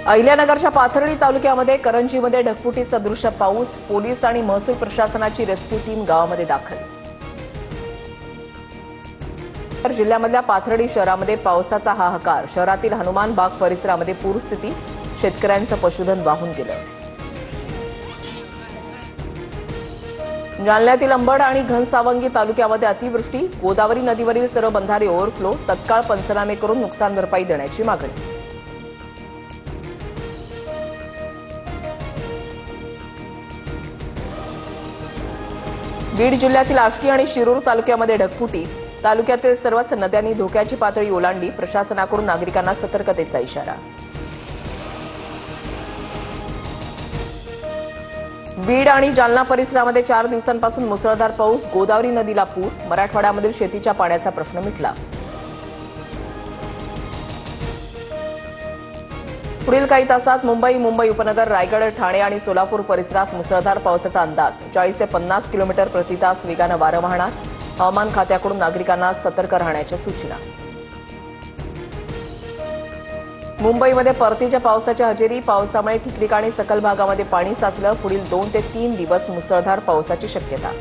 अहिल्यानगरच्या पाथर्डी तालुक्यामध्ये करंजीमध्ये ढगफुटी सदृश पाऊस, पोलीस आणि महसूल प्रशासनाची रेस्क्यू टीम गावामध्ये दाखल. जिल्ह्यामधल्या पाथर्डी शहरामध्ये पावसाचा हाहाकार. शहरातील हनुमान बाग परिसरामध्ये पूरस्थिती. शेतकऱ्यांचं पशुधन वाहून गेलं. जालन्यातील अंबड आणि घनसावंगी तालुक्यामध्ये अतिवृष्टी. गोदावरी नदीवरील सर्व बंधारे ओव्हरफ्लो. तत्काळ पंचनामे करून नुकसान भरपाई देण्याची मागणी. बीड जिल्ह्यातील आष्टी आणि शिरूर तालुक्यामध्ये ढगफुटी. तालुक्यातील सर्वच नद्यांनी धोक्याची पातळी ओलांडली. प्रशासनाकडून नागरिकांना सतर्कतेचा इशारा. बीड आणि जालना परिसरामध्ये 4 दिवसांपासून मुसळधार पाऊस. गोदावरी नदीला पूर. मराठवाड्यामधील शेतीच्या पाण्याचा प्रश्न मिटला. पुढील काही तासात मुंबई उपनगर, रायगड, ठाणे आणि सोलापूर परिसरात मुसळधार पावसाचा अंदाज. 40 ते 50 किलोमीटर प्रति तास वेगानं वारं वाहणार. हवामान खात्याकडून नागरिकांना सतर्क राहण्याच्या सूचना. मुंबईमध्ये परतीच्या पावसाच्या हजेरी. पावसामुळे ठिकठिकाणी सखल भागामध्ये पाणी साचलं. पुढील 2 ते 3 दिवस मुसळधार पावसाची शक्यता.